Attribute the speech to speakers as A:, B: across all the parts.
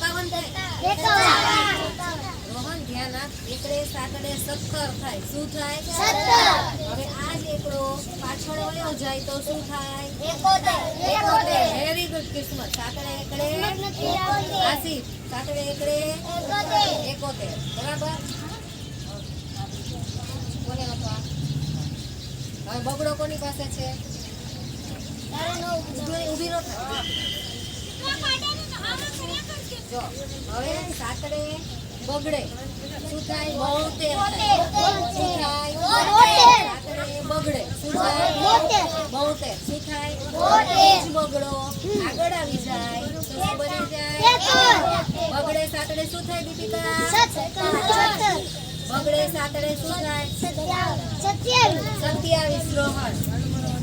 A: 51 થાય। રોહન ધ્યાન આપ, એકડે સાતડે 17 થાય। શું થાય?
B: 17।
A: હવે આ જ એકડો પાછળ વયો જાય તો શું થાય?
B: 71।
A: 71। વેરી ગુડ કિસ્મત। સાતડે એકડે આસિફ, સાતડે એકડે 71। બરાબર। કોને હતો આ? હવે બગડો કોની પાસે છે? ઊભી નો થાય। જો હવે સાતડે બગડે શું થાય? 72 થાય। શું થાય? સાતડે બગડે શું થાય? 72। શું થાય? જ બગડો આગળ આવી જાય તો શું બની જાય? બગડે સાતડે શું થાય દીપિકા? બગડે સાતડે શું થાય? 27। રોહન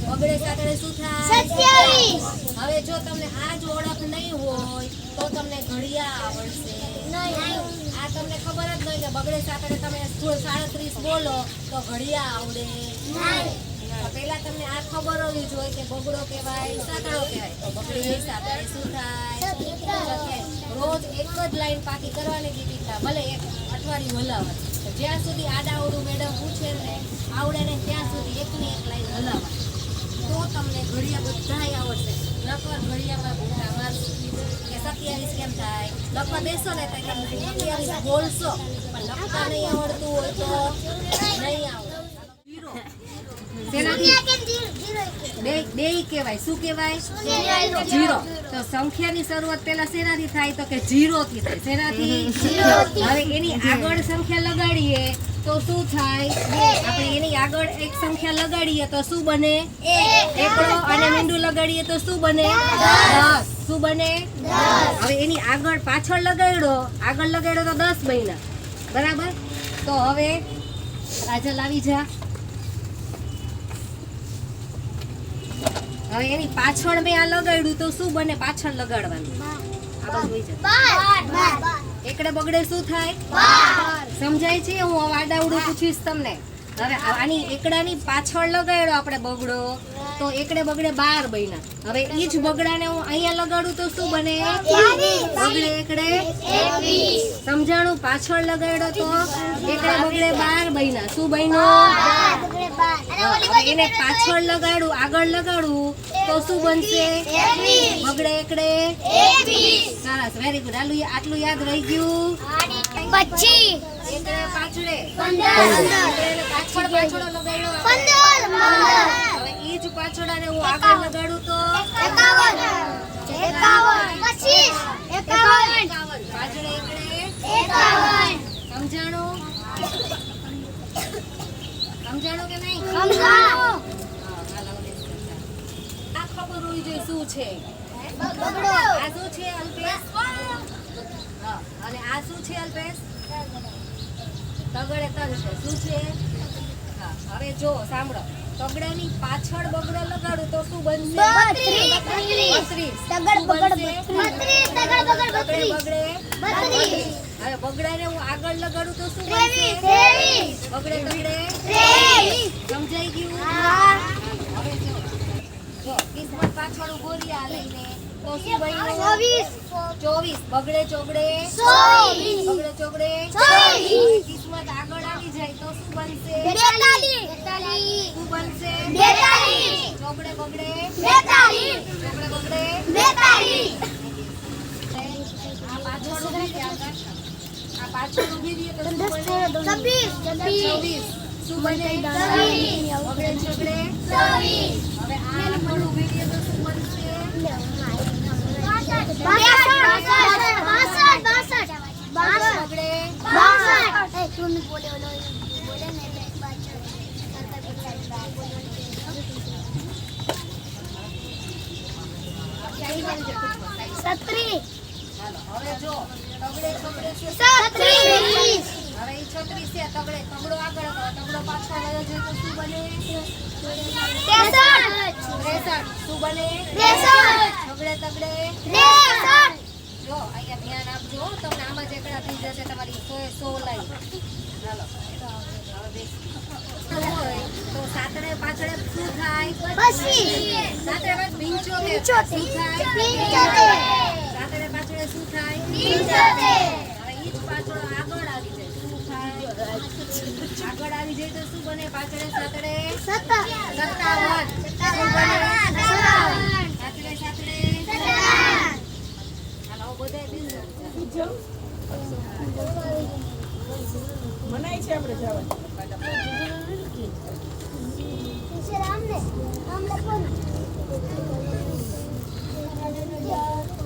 A: બગડે સાતડે શું થાય?
B: 27।
A: હવે જો તમને આ જ ઓળખ નહીં હોય તો તમને ઘડિયા આવડશે? આ તમને ખબર જ નહીં કે બગડે સાતડે તમે 37 બોલો તો ઘડિયા આવડે? પેલા તમને આ ખબર હોવી જોઈએ કે બગડો કહેવાય સાતડો કહેવાય તો બગડે સાતડે શું થાય? રોજ એક જ લાઈન પાકી કરવાની દીપિકા, ભલે એક અઠવાડિયું હલાવવાની। જ્યાં સુધી આડાઅવળું મેડમ પૂછે ને આવડે ને ત્યાં સુધી એકની એક લાઈન હલાવવાની તો તમને ઘડિયા બધાય આવડશે। નકર ઘડિયામાં ભૂખા મારશો કે 27 કેમ થાય? લખવા બેસો ને તો તમે 27 બોલશો પણ લખતા નહીં આવડતું હોય તો નહીં આવડે। બે કહેવાય। શું કહેવાય? જીરો। તો સંખ્યાની શરૂઆત પેલા શેનાથી થાય? તો કે 0 થી થાય। શેનાથી? હવે એની આગળ સંખ્યા લગાડીએ તો શું થાય? આપણે એની આગળ એક સંખ્યા લગાડીએ તો શું બને? એકડો। અને મીંડું લગાડીએ તો શું બને? 10। શું બને? 10। હવે એની આગળ પાછળ લગાડ્યો તો 10 બન્યા। બરાબર। તો હવે કાજલ આવી જા। હવે એની પાછળ મેં આ લગાડ્યું તો શું બને? પાછળ લગાડવાનું આ બધું હોય છે। એકડે બગડે શું થાય? સમજાય છે? હું આડાઅવળું પૂછીશ તમને। હવે આની એકડાની પાછળ લગાડ્યો આપણે બગડો તો એકડે બગડે 12 બન્યા। હવે ઈ જ બગડાને હું અહીંયા લગાડું તો શું બને? બગડે એકડે 21। સમજાણું? પાછળ લગાડ્યો તો એકડે બગડે 12 બન્યા। શું બન્યું? હવે એને પાછળ લગાડું આગળ લગાડું તો શું બનશે? બગડે એકડે 21। સરસ, વેરી ગુડ। આટલું યાદ રહી ગયું?
B: પછી
A: એકડે પાછળે
B: 15।
A: પાછળ લગાડ્યો
B: 15।
A: હવે ઈ જ પાછળાને હું આગળ લગાડું તો
B: 51। 25। 51।
A: પાછળ એકડે
B: 51।
A: સમજાણું? સમજાણું કે નહીં?
B: સમજાણું।
A: આ ખબર હોવી જોઈએ શું છે?
B: બગડો।
A: આ શું છે અલ્પેશ? અને આ શું છે અલ્પેશ? તગડે તલ છે। શું છે? હવે જો સાંભળો, તગડાની પાછળ બગડો લગાડું તો શું બનશે? 32।
B: તગડ બગડ 32।
A: હવે બગડાને હું આગળ લગાડું તો શું બનશે?
B: 23।
A: બગડે તગડે
B: 23।
A: સમજાઈ ગયું? હવે જો કિસ્મત પાછળ ઉભો રહ્યા લઈને તો શું બન્યું? 24। બગડે ચોગડે
B: 24।
A: બગડે ચોગડે
B: 24।
A: કિસ્મત આગળ આવી જાય તો શું બનશે?
B: 42।
A: શું બનશે?
B: 42।
A: ચોગડે બગડે
B: 42।
A: ચોગડે બગડે
B: 42।
A: આ પાછળ ઊભી રહી આગળ, આ પાછળ ઊભી રહી તો શું બને?
B: 26।
A: શું બને?
B: 26।
A: બગડે ચોગડે
B: 26।
A: હવે આ આગળ ઊભી રહી તો શું બનશે?
B: 62। 62।
A: બગડે
B: 62। તું બોલે ને છત્રી।
A: હાલો હવે જો તગડે ચોગડે છે
B: 36।
A: હવે ઈ 36 છે તગડે તગડો આગળ હતો તગડો પાછળ વયો જાય તો શું બને? 63। શું બને?
B: 63।
A: તગડે તગડે
B: 63।
A: જો અહીંયા ધ્યાન આપજો તમને આમાં જ એકડા થઈ જશે તમારી 100 લાઈન। હાલો હવે બેસી હોય તો સાતડે પાછળે શું થાય?
B: 82।
A: સાતડે પાછળ 75। શું થાય?
B: 75।
A: સાતડે પાછળે શું થાય?
B: 75।
C: ચલ મનાય છે આપણે જવાનું.
B: ટીચર આમને આમ લખો ને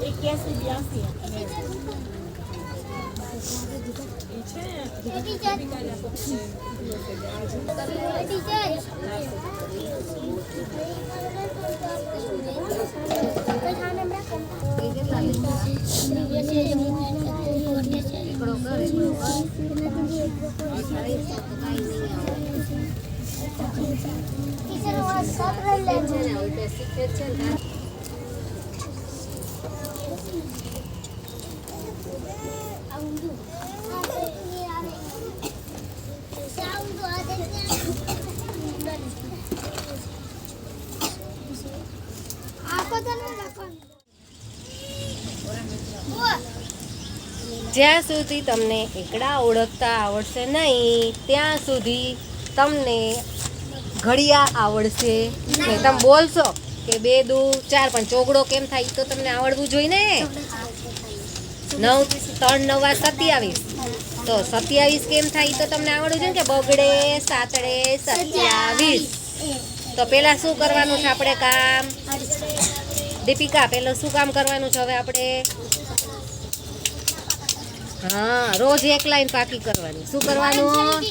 C: 81 82
B: ટીચર
A: એ કેટલા લીધા? એકડો કર, એકડો કર. અરે, તો કાંઈ નહીં આવે.
B: ટીચર હું સત્ર લે
A: છે ને, હવે તો શીખે જ છે ને. જ્યાં સુધી તમને એકડા ઓળખતા આવડશે નહીં ત્યાં સુધી તમને ઘડિયા આવડશે નહીં. તમે બોલશો કે 2 દુ 4 પણ ચોગડો કેમ થાય ઈ તો તમને આવડવું જોઈએ ને. 9 3 9 27 તો 27 કેમ થાય ઈ તો તમને આવડવું જોઈએ ને કે બગડે સાતડે 27. તો પેલા શું કરવાનું છે આપણે કામ? દીપિકા પેલું શું કામ કરવાનું છે હવે આપણે? હા, રોજ એક લાઈન પાકી કરવાની. શું કરવાનું?